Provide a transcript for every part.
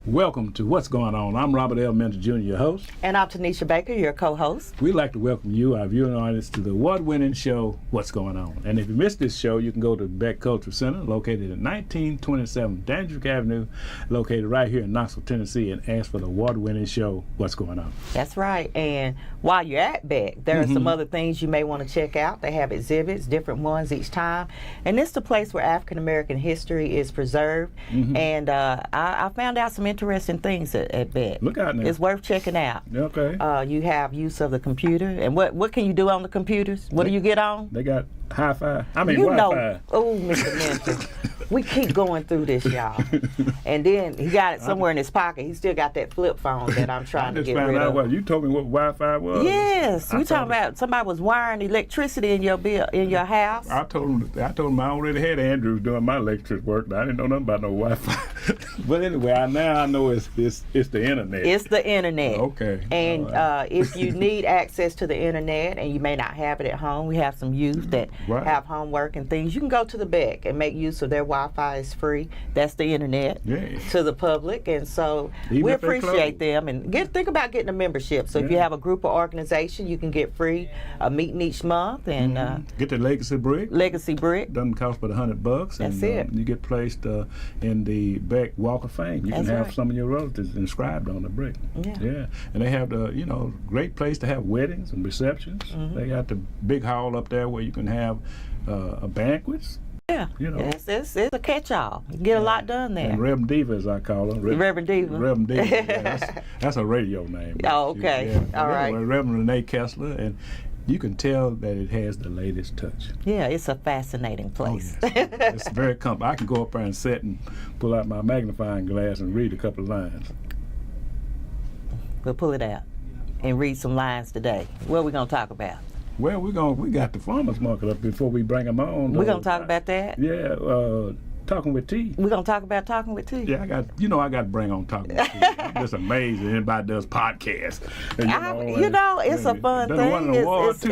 Welcome to What's Going On. I'm Robert L. Mentor Jr., your host. And I'm Tanisha Baker, your co-host. We'd like to welcome you, our viewing audience, to the award-winning show, What's Going On. And if you missed this show, you can go to the Beck Cultural Center, located at 1927 Dandridge Avenue, located right here in Knoxville, Tennessee, and ask for the award-winning show, What's Going On. That's right. And while you're at Beck, there are some other things you may want to check out. They have exhibits, different ones each time. And it's the place where African-American history is preserved. And I found out some interesting things at Beck. Look out now. It's worth checking out. Okay. You have use of the computer. And what can you do on the computers? What do you get on? They got hi-fi. I mean, you Wi-Fi. know, oh, Mr. Mentor, we keep going through this, y'all. And then he got it somewhere in his pocket. He still got that flip phone that I'm trying to get rid of. What, you told me what Wi-Fi was? Yes, we talking about somebody was wiring electricity in your house. I told him I already had Andrews doing my electric work, but I didn't know nothing about no Wi-Fi. But anyway, now I know it's the internet. It's the internet. Okay. And if you need access to the internet and you may not have it at home, we have some youth that have homework and things. You can go to the Beck and make use of their Wi-Fi. Is free. That's the internet to the public, and so we appreciate them. And think about getting a membership. So if you have a group or organization, you can get free a meeting each month and get the Legacy Brick. Legacy Brick doesn't cost but $100. That's and, it. You get placed in the Beck Walk of Fame. You can have some of your relatives inscribed on the brick. Yeah. And they have the great place to have weddings and receptions. They got the big hall up there where you can have banquets. Yeah, it's a catch-all. You can get a lot done there. And Reverend Diva, as I call her. Reverend Diva. Reverend Diva, that's a radio name. Oh, okay. All right. Reverend Renee Kessler, and you can tell that it has the latest touch. Yeah, it's a fascinating place. Oh, yes. It's very comfortable. I can go up there and sit and pull out my magnifying glass and read a couple of lines. We'll pull it out and read some lines today. What are we going to talk about? Well, we got the farmers market up before we bring them on. We're gonna talk about that. Yeah, Talking with T. We're gonna talk about Talking with T. Yeah, I got to bring on Talking with T. I'm just amazed that anybody does podcasts. It's a fun thing.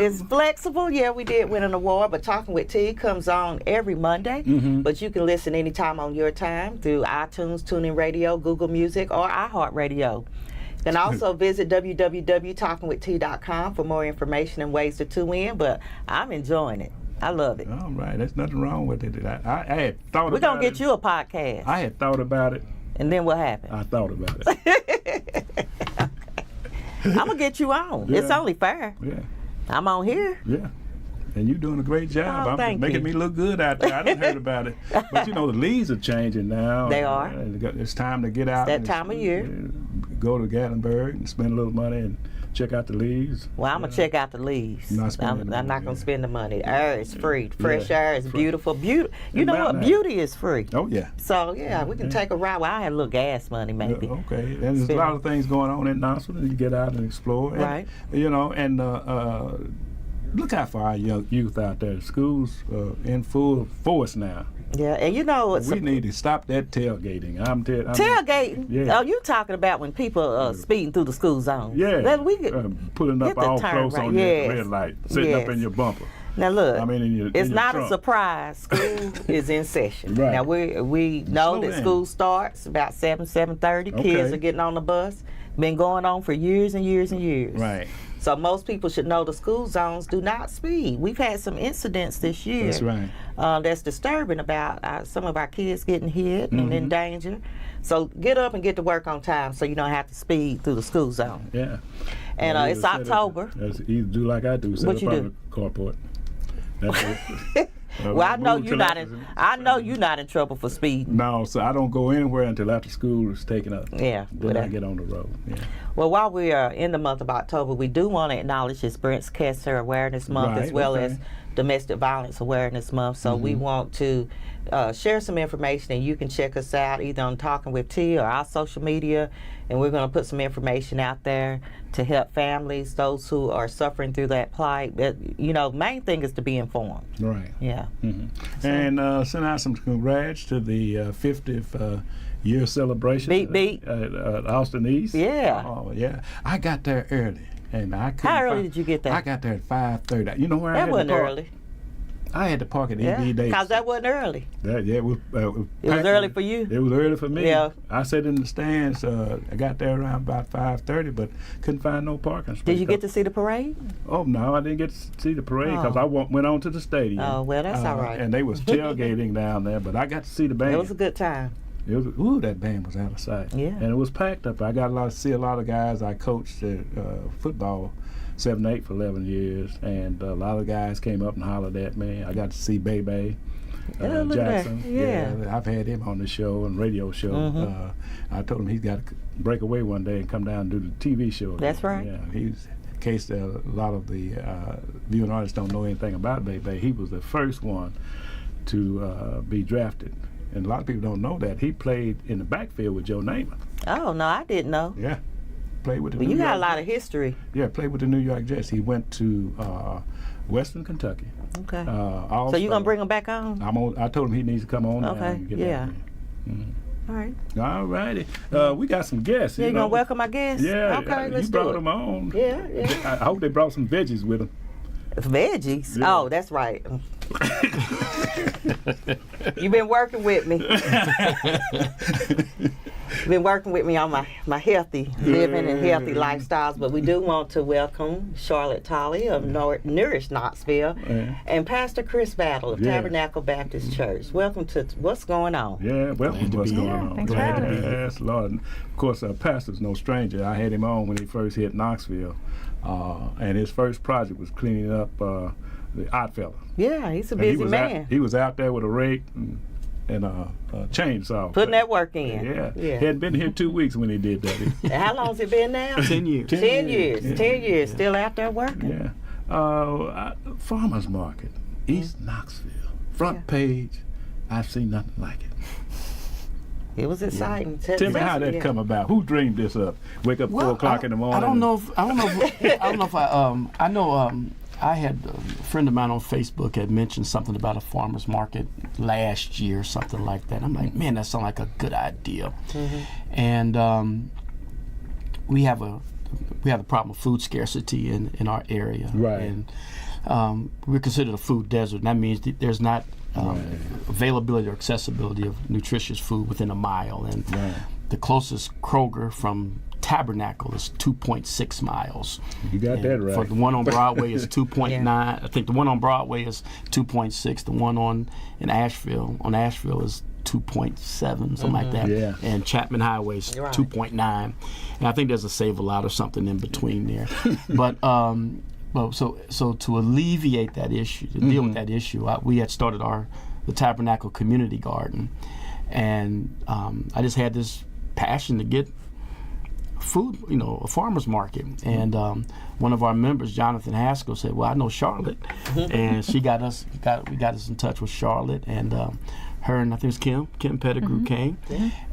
It's flexible. Yeah, we did win an award, but Talking with T comes on every Monday. But you can listen anytime on your time through iTunes, TuneIn Radio, Google Music, or iHeartRadio. You can also visit www.talkingwitht.com for more information and ways to tune in, but I'm enjoying it. I love it. All right. There's nothing wrong with it. I had thought about it. We're going to get you a podcast. I had thought about it. And then what happened? I thought about it. I'm going to get you on. Yeah. It's only fair. Yeah. I'm on here. Yeah. And you're doing a great job. Making me look good out there. I done heard about it. But the leaves are changing now. They are. It's time to get out. It's that time of year. Go to Gatlinburg and spend a little money and check out the leaves. Well, I'm going to check out the leaves. I'm not going to spend the money. Air is free. Fresh air is beautiful. You know what? Beauty is free. Oh, yeah. So, we can take a ride. Well, I had a little gas money, maybe. Okay. And there's a lot of things going on in Knoxville. You get out and explore. And, right. Look out for our young youth out there. The school's in full force now. Yeah, and we need to stop that tailgating. Tailgating? Yeah. Oh, you talking about when people speeding through the school zone? Yeah. Then we pulling up all close on your red light, sitting up in your bumper. Now look, it's not a surprise. School is in session. Right. Now we know that school starts about 7:30. Okay. Kids are getting on the bus. Been going on for years and years and years. Right. So most people should know the school zones do not speed. We've had some incidents this year. That's right. That's disturbing about some of our kids getting hit and in danger. So get up and get to work on time so you don't have to speed through the school zone. Yeah. And it's October. Either do like I do. What you do? Carport. That's it. Well, I know you're not in trouble for speeding. No, so I don't go anywhere until after school is taken up. Yeah. Then I get on the road. Yeah. Well, while we are in the month of October, we do want to acknowledge this Breast Cancer Awareness Month as well as Domestic Violence Awareness Month. So we want to share some information, and you can check us out either on Talking with T or our social media, and we're going to put some information out there to help families, those who are suffering through that plight. But, main thing is to be informed. Right. Yeah. So, and send out some congrats to the 50th year celebration. Beat. At Austin East. Yeah. Oh, yeah. I got there early. And How early did you get there? I got there at 5:30. You know where that I had wasn't to park? early. I had to park at EV Davis. Because that wasn't early. It was early for you. It was early for me. Yeah. I sat in the stands. I got there around about 5:30, but couldn't find no parking space. Did you get to see the parade? Oh, no, I didn't get to see the parade because I went on to the stadium. Oh, well, that's all right. And they was tailgating down there, but I got to see the band. It was a good time. It was, that band was out of sight. Yeah. And it was packed up. I got to see a lot of guys. I coached football 7-8 for 11 years, and a lot of guys came up and hollered at me. I got to see Bebe Jackson. Yeah. I've had him on the show and radio show. I told him he's got to break away one day and come down and do the TV show. That's right. Yeah, he's, in case a lot of the viewing artists don't know anything about Bebe, he was the first one to be drafted. And a lot of people don't know that. He played in the backfield with Joe Namath. Oh, no, I didn't know. Yeah. Played with the Well, New you got York a lot Jets. of history. Yeah, played with the New York Jets. He went to Western Kentucky. Okay. So you gonna bring him back on? I told him he needs to come on. Okay. And get Yeah. back in. All right. All righty. We got some guests. You gonna welcome our guests? Yeah. Okay, let's you do brought it. them on. Yeah. I hope they brought some veggies with them. Veggies? Yeah. Oh, that's right. You've been working with me. Been working with me on my healthy living and healthy lifestyles, but we do want to welcome Charlotte Tolley of Nourish Knoxville and Pastor Chris Battle of Tabernacle Baptist Church. Welcome to What's Going On. Yeah, welcome to What's Going On. Thanks for having me. Yes, Lord. Of course, Pastor's no stranger. I had him on when he first hit Knoxville, and his first project was cleaning up the Odd Fella. Yeah, he's a busy man. He was out there with a rake and a chainsaw. Putting that work in. Yeah. He hadn't been here 2 weeks when he did that. How long's it been now? 10 years. 10 years. Yeah. 10 years. Still out there working. Yeah. Farmers Market, East Knoxville. Front page. I've seen nothing like it. It was exciting. Tell me how that come about. Who dreamed this up? Wake up 4 o'clock in the morning. I don't know if I know. I had a friend of mine on Facebook had mentioned something about a farmer's market last year, something like that. I'm like, man, that sounds like a good idea. And we have a problem of food scarcity in our area, Right. And we're considered a food desert. And that means that there's not availability or accessibility of nutritious food within a mile. And the closest Kroger from Tabernacle is 2.6 miles. You got that right. For the one on Broadway is 2.9. I think the one on Broadway is 2.6. The one on Asheville is 2.7, something like that. Yeah. And Chapman Highway is 2.9. And I think there's a Save-A-Lot or something in between there. But so to alleviate that issue, to deal with that issue, we had started the Tabernacle Community Garden, and I just had this passion to get food, a farmer's market. And one of our members, Jonathan Haskell, said, well, I know Charlotte. And we got us in touch with Charlotte, and her and I think it was Kim Pettigrew came,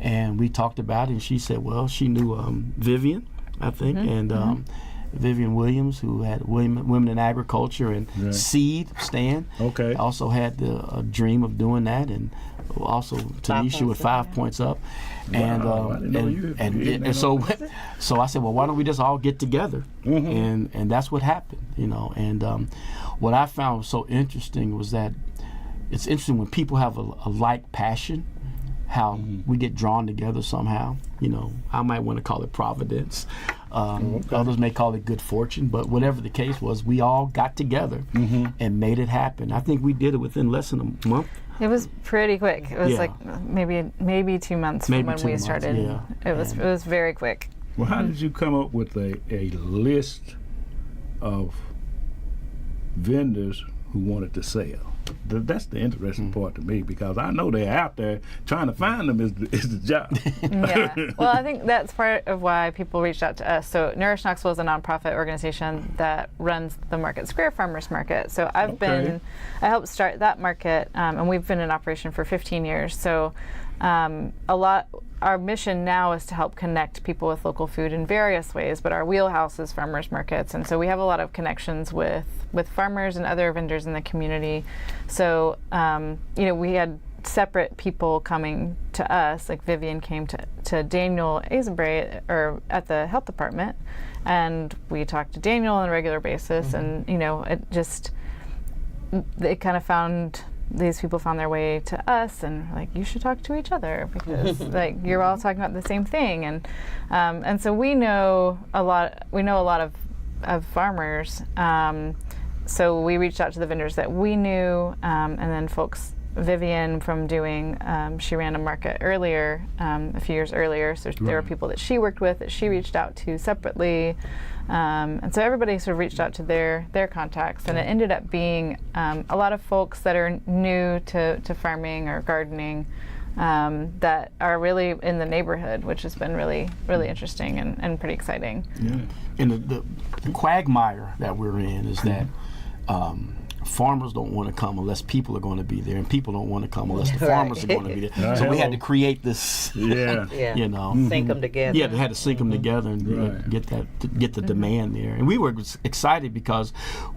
and we talked about it, and she said, well, she knew Vivian, I think, and Vivian Williams, who had Women in Agriculture and Seed Stand. Okay. Also had the dream of doing that, and also Tanisha with 5 Points Up. Wow, And so I said, well, why don't we just all get together? And that's what happened, And what I found was so interesting was that it's interesting when people have a like passion, how we get drawn together somehow. I might want to call it providence. Others may call it good fortune, but whatever the case was, we all got together and made it happen. I think we did it within less than a month. It was pretty quick. It was like maybe 2 months from when we started. Yeah. It was very quick. Well, how did you come up with a list of vendors who wanted to sell? That's the interesting part to me, because I know they're out there. Trying to find them is the job. Yeah. Well, I think that's part of why people reached out to us. So Nourish Knoxville is a nonprofit organization that runs the Market Square Farmers Market. So I helped start that market, and we've been in operation for 15 years. So our mission now is to help connect people with local food in various ways, but our wheelhouse is farmers markets, and so we have a lot of connections with farmers and other vendors in the community. So we had separate people coming to us, like Vivian came to Daniel Azenbury at the health department, and we talked to Daniel on a regular basis, and these people found their way to us, and like, you should talk to each other because like you're all talking about the same thing, and so we know a lot of farmers. So we reached out to the vendors that we knew, and then Vivian from doing, she ran a market earlier, a few years earlier, so there were people that she worked with that she reached out to separately, and so everybody sort of reached out to their contacts, and it ended up being a lot of folks that are new to farming or gardening, that are really in the neighborhood, which has been really, really interesting and pretty exciting. Yeah. And the quagmire that we're in is that farmers don't want to come unless people are going to be there, and people don't want to come unless the farmers are going to be there. So we had to create this, you know, sync them together. Yeah, they had to sync them together and get the demand there. And we were excited because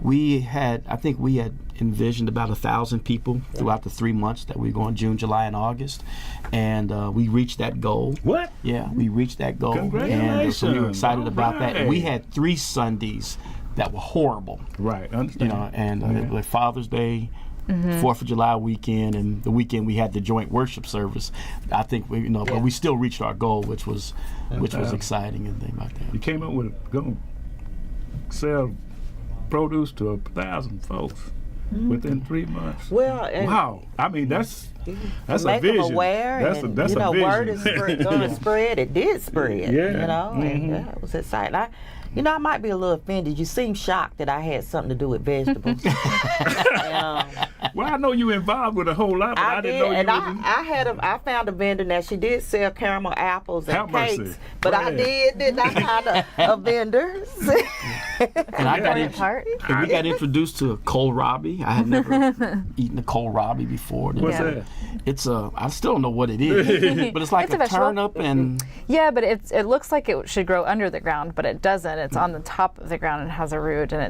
I think we had envisioned about 1,000 people throughout the 3 months that we go in June, July, and August, and we reached that goal. What? Yeah, we reached that goal. Congratulations! And so we were excited about that. And we had 3 Sundays that were horrible. Right, understand. You know, and like Father's Day, 4th of July weekend, and the weekend we had the joint worship service. I think but we still reached our goal, which was exciting and things like that. You came up with going to sell produce to 1,000 folks within 3 months. Well, wow! I mean, that's a make vision. them aware, That's and a vision. word is going to spread. It did spread. Yeah. You know, and it was exciting. I might be a little offended. You seem shocked that I had something to do with vegetables. Well, I know you involved with a whole lot, but I didn't know you. And I found a vendor that she did sell caramel apples and cakes, but I didn't I found a vendor. And we got introduced to kohlrabi. I had never eaten a kohlrabi before. What's that? It's I still don't know what it is, but it's like a turnip and. Yeah, but it looks like it should grow under the ground, but it doesn't. It's on the top of the ground and has a root, and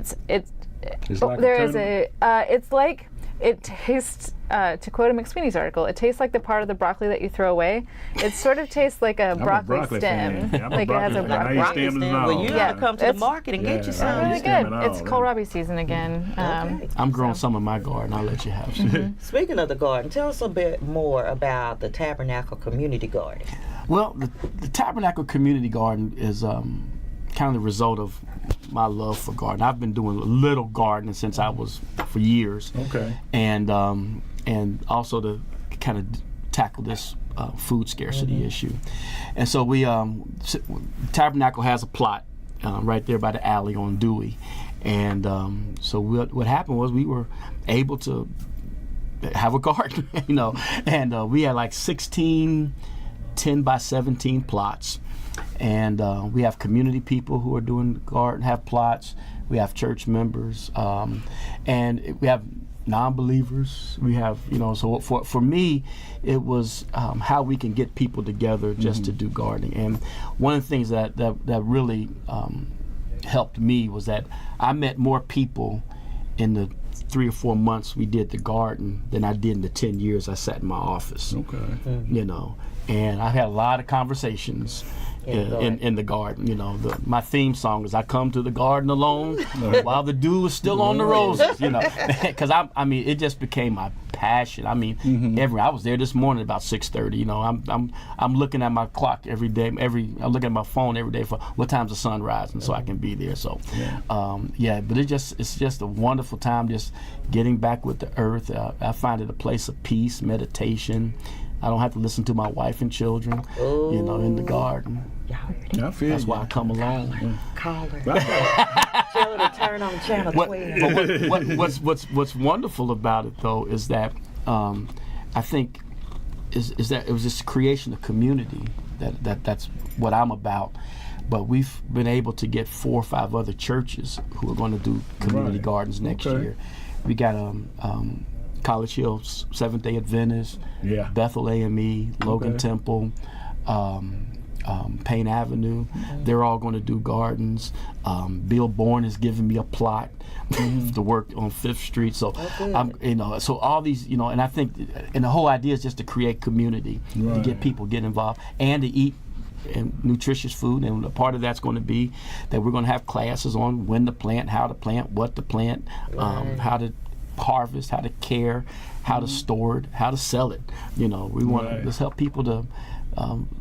it tastes, to quote a McSweeney's article, it tastes like the part of the broccoli that you throw away. It sort of tastes like a broccoli stem. Like it has a broccoli stem. Well, you gotta come to the market and get you some. Really good. It's kohlrabi season again. I'm growing some in my garden. I'll let you have some. Speaking of the garden, tell us a bit more about the Tabernacle Community Garden. Well, the Tabernacle Community Garden is kind of the result of my love for gardening. I've been doing a little gardening since I was for years. Okay. And also to kind of tackle this food scarcity issue. And so we Tabernacle has a plot right there by the alley on Dewey. And so what happened was we were able to have a garden, you know, and we had like 16 10 by 17 plots. And we have community people who are doing garden, have plots. We have church members, and we have non-believers. We have, so for me, it was how we can get people together just to do gardening. And one of the things that really helped me was that I met more people in the 3 or 4 months we did the garden than I did in the 10 years I sat in my office. Okay. And I had a lot of conversations in the garden. My theme song is "I come to the garden alone while the dew is still on the roses." Because it just became my passion. I was there this morning about 6:30. I'm looking at my clock every day. I'm looking at my phone every day for what time's the sun rising, so I can be there. So, but it's just a wonderful time just getting back with the earth. I find it a place of peace, meditation. I don't have to listen to my wife and children, in the garden. That's why I come along. Call her. Tell her to turn on channel 12. What's wonderful about it though is that I think is that it was this creation of community that's what I'm about. But we've been able to get 4 or 5 other churches who are going to do community gardens next year. We got College Hill Seventh-day Adventist, Bethel AME, Logan Temple, Payne Avenue. They're all going to do gardens. Bill Bourne has given me a plot to work on 5th Street. So, so all these, and I think, and the whole idea is just to create community, to get people get involved, and to eat and nutritious food. And a part of that's going to be that we're going to have classes on when to plant, how to plant, what to plant, how to harvest, how to care, how to store it, how to sell it. You know, we want to just help people to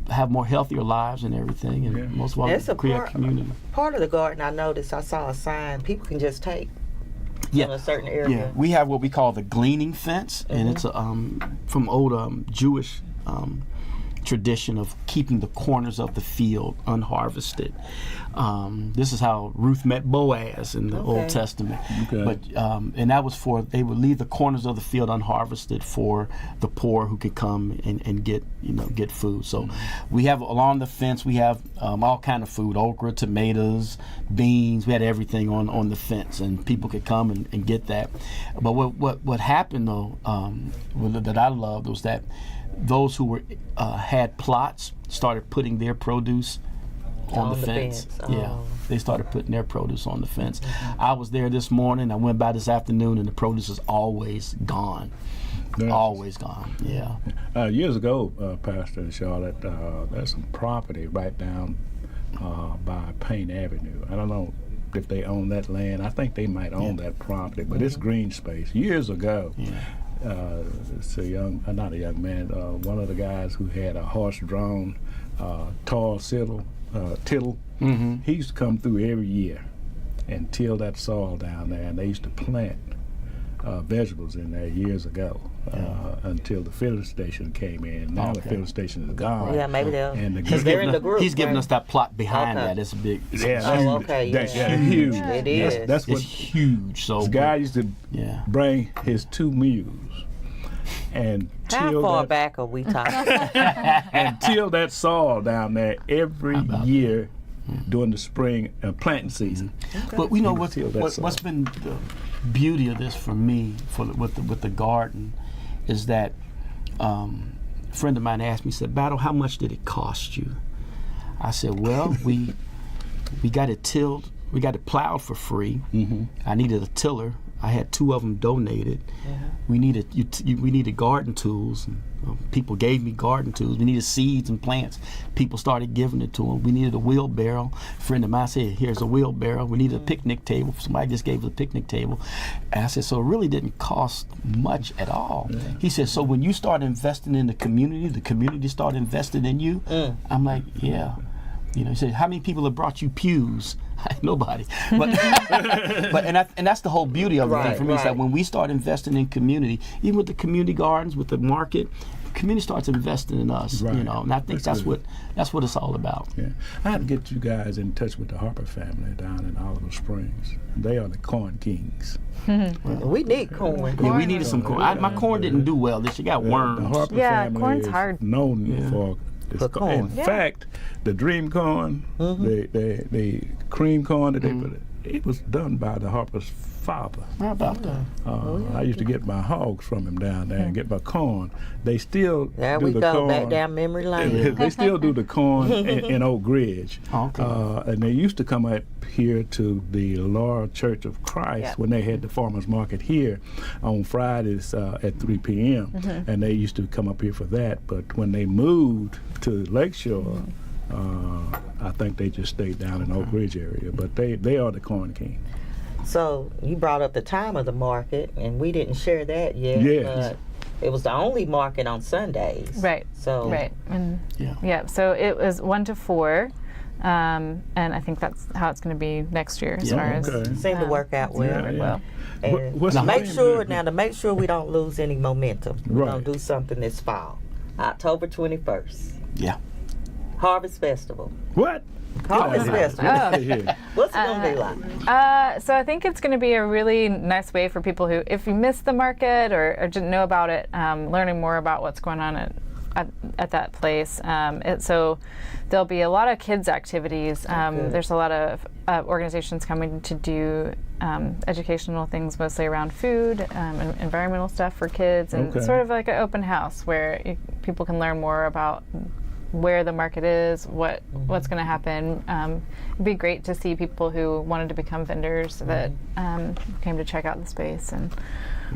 have more healthier lives and everything, and most of all, create a community. Part of the garden, I noticed, I saw a sign people can just take in a certain area. Yeah, we have what we call the gleaning fence, and it's from old Jewish tradition of keeping the corners of the field unharvested. This is how Ruth met Boaz in the Old Testament. But and that was for, they would leave the corners of the field unharvested for the poor who could come and get food. So we have along the fence, we have all kind of food: okra, tomatoes, beans. We had everything on the fence, and people could come and get that. But what happened though, that I loved, was that those who were had plots started putting their produce on the fence. Yeah, they started putting their produce on the fence. I was there this morning. I went by this afternoon, and the produce is always gone. Always gone. Yeah. Years ago, Pastor in Charlotte, there's some property right down by Payne Avenue. I don't know if they own that land. I think they might own that property, but it's green space. Years ago. It's not a young man, one of the guys who had a horse-drawn tall tittle. He used to come through every year and till that soil down there, and they used to plant vegetables in there years ago until the filling station came in. Now the filling station is gone. Yeah, maybe they'll. Because they're in the group. He's giving us that plot behind that. It's a big. That's Huge. huge. It is. That's what it's huge. So this guy used to bring his 2 mules and how far back are we talking? and till that soil down there every year during the spring planting season. But we know what's been the beauty of this for me with the garden is that a friend of mine asked me, said, "Battle, how much did it cost you?" I said, "Well, we got it tilled, we got it plowed for free. I needed a tiller. I had 2 of them donated. We needed garden tools. People gave me garden tools. We needed seeds and plants. People started giving it to them. We needed a wheelbarrow. A friend of mine said, "Here's a wheelbarrow." We needed a picnic table. Somebody just gave us a picnic table. And I said, so it really didn't cost much at all. He said, so when you start investing in the community started investing in you? I'm like, yeah. You know, he said, how many people have brought you pews? Nobody. But and that's the whole beauty of the thing for me, is that when we start investing in community, even with the community gardens, with the market, the community starts investing in us. You know, and I think that's what it's all about. Yeah, I had to get you guys in touch with the Harper family down in Oliver Springs. They are the corn kings. We need corn. Yeah, we needed some corn. My corn didn't do well this year. Got worms. The Harper family corn's is hard. known for corn. In fact, the dream corn, the cream corn that they put, it was done by the Harper's father. How about that? I used to get my hogs from him down there and get my corn. They still there do we the go, corn. back down memory lane. They still do the corn in Oak Ridge. And they used to come up here to the Lord Church of Christ when they had the farmers market here on Fridays at 3 p.m. And they used to come up here for that. But when they moved to Lakeshore, I think they just stayed down in Oak Ridge area. But they are the corn king. So you brought up the time of the market, and we didn't share that yet. But it was the only market on Sundays. Right. So and so it was 1 to 4, and I think that's how it's going to be next year as far as seemed to work out well. Well. And to make sure we don't lose any momentum. We're gonna do something this fall, October 21st. Yeah. Harvest Festival. What? Harvest Festival. What's it gonna be like? So I think it's going to be a really nice way for people who, if you missed the market or didn't know about it, learning more about what's going on at that place. So there'll be a lot of kids activities. There's a lot of organizations coming to do educational things, mostly around food and environmental stuff for kids, and sort of like an open house where people can learn more about where the market is, what's going to happen. It'd be great to see people who wanted to become vendors that came to check out the space and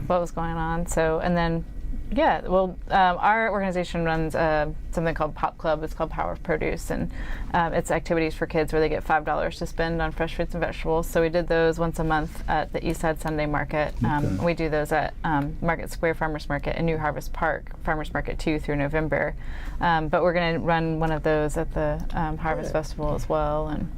what was going on. So, and then Yeah, well, our organization runs something called Pop Club. It's called Power of Produce, and it's activities for kids where they get $5 to spend on fresh fruits and vegetables. So we did those once a month at the Eastside Sunday Market. We do those at Market Square Farmers Market and New Harvest Park Farmers Market 2 through November. But we're going to run one of those at the Harvest Festival as well. And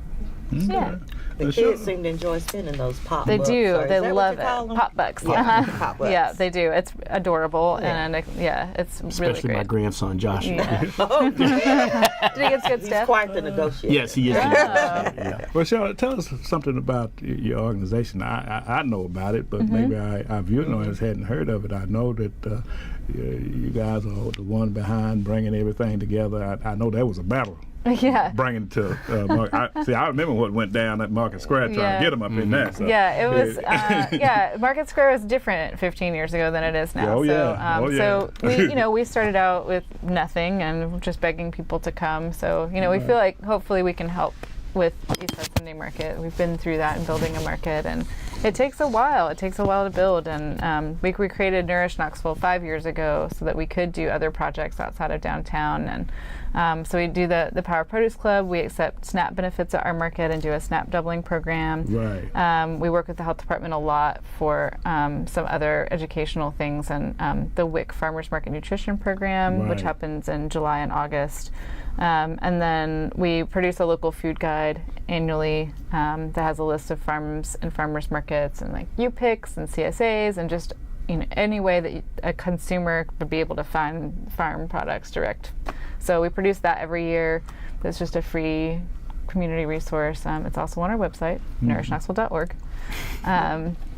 yeah. The kids seem to enjoy spending those pop They bucks. do. Or They is that love what you call it. them? Pop bucks. Yeah, pop bucks. Yeah, they do. It's adorable, and it's Especially really great. my grandson Joshua. Yeah. Oh, yeah. Did he get good He's stuff? quite the negotiator. Yes, he is. Yeah. Well, Charlotte, tell us something about your organization. I know about it, but maybe our viewers hadn't heard of it. I know that you guys are the one behind bringing everything together. I know that was a battle. Yeah. Bringing it to I remember what went down at Market Square trying to get them up in there. So. Yeah, it was. Market Square was different 15 years ago than it is now. So we started out with nothing and just begging people to come. So we feel like hopefully we can help with Eastside Sunday Market. We've been through that and building a market, and it takes a while. It takes a while to build, and we created Nourish Knoxville 5 years ago so that we could do other projects outside of downtown. And so we do the Power Produce Club. We accept SNAP benefits at our market and do a SNAP doubling program. Right. We work with the health department a lot for some other educational things, and the WIC Farmers Market Nutrition Program, which happens in July and August. And then we produce a local food guide annually that has a list of farms and farmers markets and like U-Picks and CSAs and just any way that a consumer would be able to find farm products direct. So we produce that every year. It's just a free community resource. It's also on our website, nourishknoxville.org.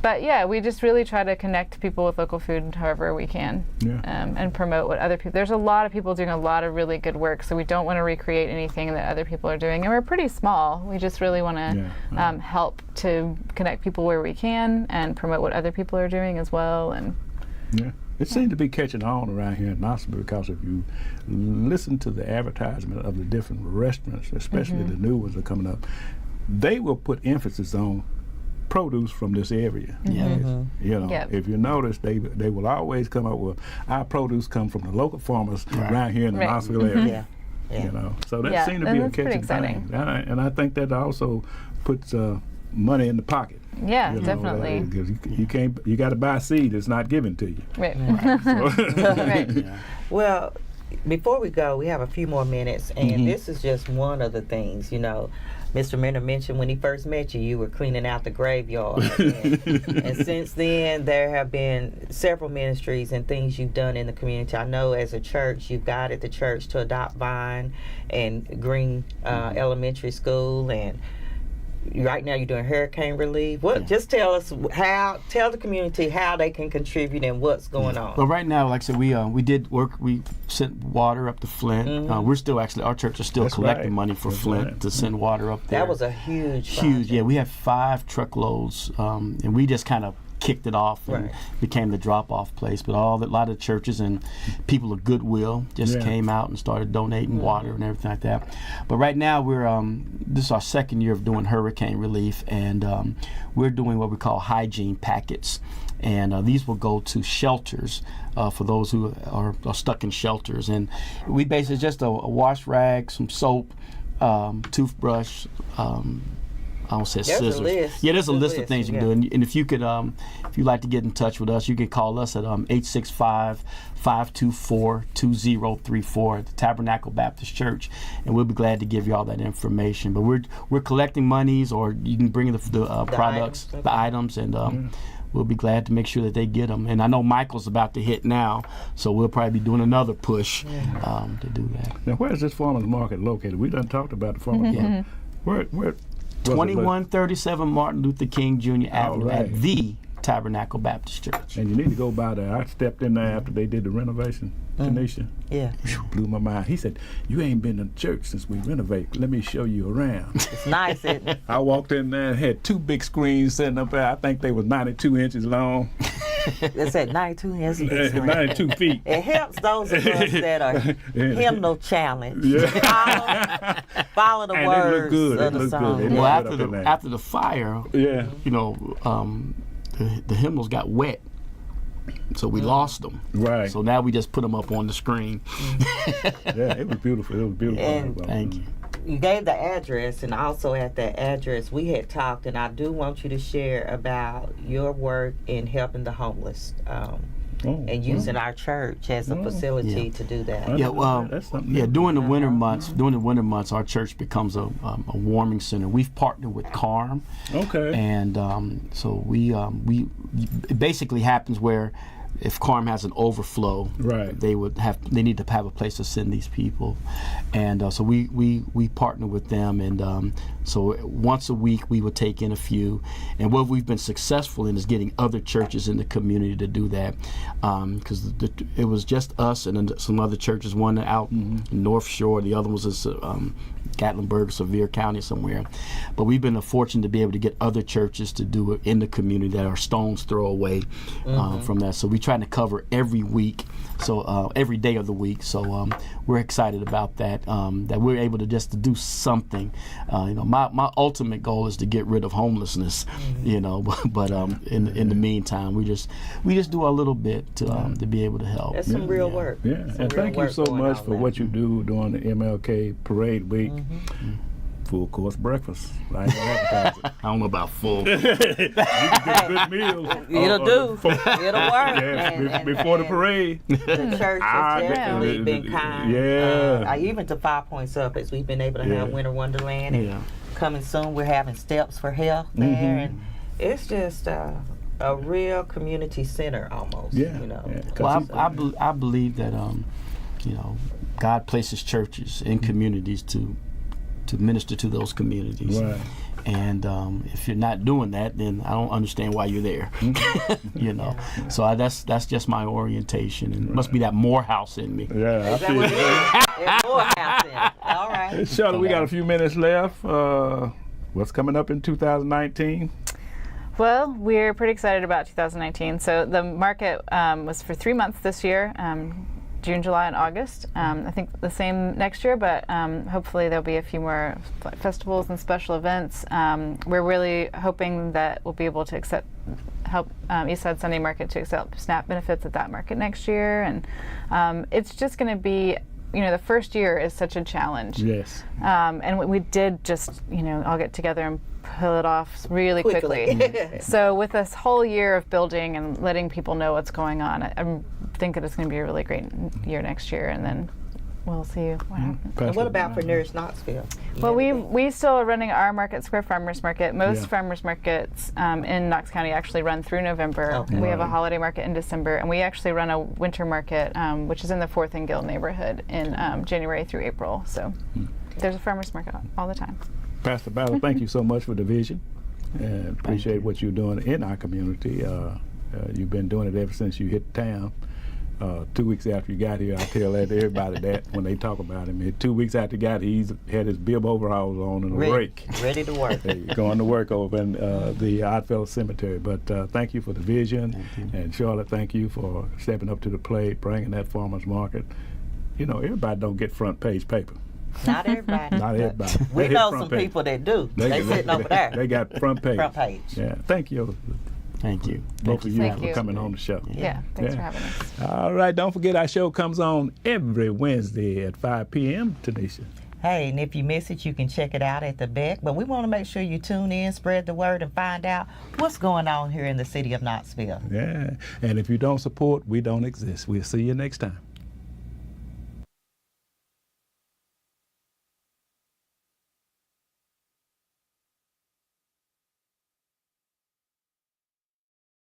But yeah, we just really try to connect people with local food however we can, and promote what other people. There's a lot of people doing a lot of really good work, so we don't want to recreate anything that other people are doing. And we're pretty small. We just really want to help to connect people where we can and promote what other people are doing as well. And it seems to be catching on around here in Knoxville, because if you listen to the advertisement of the different restaurants, especially the new ones that are coming up, they will put emphasis on produce from this area. If you notice, they will always come up with our produce come from the local farmers around here in the Knoxville area. So that seems to be a catching thing, and I think that also puts money in the pocket. Yeah, definitely. Because you got to buy seed that's not given to you. Right. Well, before we go, we have a few more minutes, and this is just one of the things, Mr. Minner mentioned when he first met you, you were cleaning out the graveyard. And since then, there have been several ministries and things you've done in the community. I know as a church, you've guided the church to adopt Vine and Green Elementary School, and right now you're doing hurricane relief. Just tell us tell the community how they can contribute and what's going on. Well, right now, like I said, we did work. We sent water up to Flint. We're still our church is still collecting money for Flint to send water up there. That was a huge project. Yeah, we had 5 truckloads, and we just kind of kicked it off and became the drop-off place. But a lot of churches and people of goodwill just came out and started donating water and everything like that. But right now this is our second year of doing hurricane relief, and we're doing what we call hygiene packets. And these will go to shelters for those who are stuck in shelters. And we basically just a wash rag, some soap, toothbrush, I don't say scissors. There's a list of things you can do. And if you could, if you'd like to get in touch with us, you can call us at 865-524-2034 at the Tabernacle Baptist Church, and we'll be glad to give you all that information. But we're collecting monies, or you can bring the products, the items, and we'll be glad to make sure that they get them. And I know Michael's about to hit now, so we'll probably be doing another push to do that. Now, where is this farmers market located? We done talked about the farmers market. Where? 2137 Martin Luther King Jr. Avenue at the Tabernacle Baptist Church. And you need to go by there. I stepped in there after they did the renovation. Tanisha. Yeah. Blew my mind. He said, "You ain't been to church since we renovated. Let me show you around." It's nice, isn't it? I walked in there and had 2 big screens sitting up there. I think they was 92 inches long. It's at 92 inches. 92 feet. It helps those of us that are hymnal challenged. Follow the words of the song. Well, after the fire, the hymnals got wet. So we lost them. Right. So now we just put them up on the screen. Yeah, it was beautiful. It was beautiful. And thank you. You gave the address, and also at that address we had talked, and I do want you to share about your work in helping the homeless. And using our church as a facility to do that. Yeah, well, during the winter months, our church becomes a warming center. We've partnered with CARM. Okay. And so we it basically happens where if CARM has an overflow, right, they need to have a place to send these people, and so we partner with them, and so once a week we would take in a few, and what we've been successful in is getting other churches in the community to do that, because it was just us and then some other churches, one out in North Shore, the other was in Gatlinburg, Sevier County somewhere, but we've been fortunate to be able to get other churches to do it in the community that are stone's throw away from that. So we trying to cover every week, so every day of the week. So we're excited about that. That we're able to just to do something. My ultimate goal is to get rid of homelessness. But in the meantime, we just do a little bit to be able to help. That's some real work. Yeah, and thank you so much for what you do during the MLK Parade Week. Full course breakfast. I don't know about full. You can get a good meal. It'll do. It'll work. Yes, before the parade. The church has definitely been kind. Yeah. Even to 5 Points Up, as we've been able to have Winter Wonderland. And coming soon, we're having Steps for Health there. And it's just a real community center almost. Well, I believe that God places churches in communities to minister to those communities. Right. And if you're not doing that, then I don't understand why you're there. So that's just my orientation, and it must be that Morehouse in me. Yeah, I feel it. Morehouse in it. All right. Shirley, we got a few minutes left. What's coming up in 2019? Well, we're pretty excited about 2019. So the market was for 3 months this year. June, July, and August. I think the same next year, but hopefully there'll be a few more festivals and special events. We're really hoping that we'll be able to help Eastside Sunday Market to accept SNAP benefits at that market next year, and it's just going to be, the first year is such a challenge. Yes. And we did just, all get together and pull it off really quickly. So with this whole year of building and letting people know what's going on, I think that it's going to be a really great year next year, and then we'll see what happens. And what about for Nourish Knoxville? Well, we still are running our Market Square Farmers Market. Most farmers markets in Knox County actually run through November. Okay. We have a holiday market in December, and we actually run a winter market, which is in the 4th and Guild neighborhood in January through April. So there's a farmers market all the time. Pastor Battle, thank you so much for the vision, and appreciate what you're doing in our community. You've been doing it ever since you hit town. 2 weeks after you got here, I tell everybody that when they talk about him. 2 weeks after he got here, he's had his bib overalls on and a rake. Ready to work. Going to work over in the Oddfellow Cemetery. But thank you for the vision. And Charlotte, thank you for stepping up to the plate, bringing that farmer's market. Everybody don't get front page paper. Not everybody. Not everybody. We know some people that do. They sitting over there. They got front page. Front page. Yeah. Thank you. Thank you. Both of you for coming on the show. Yeah, thanks for having us. All right, don't forget our show comes on every Wednesday at 5 p.m. Tanisha. Hey, and if you miss it, you can check it out at the Beck. But we want to make sure you tune in, spread the word, and find out what's going on here in the city of Knoxville. Yeah, and if you don't support, we don't exist. We'll see you next time.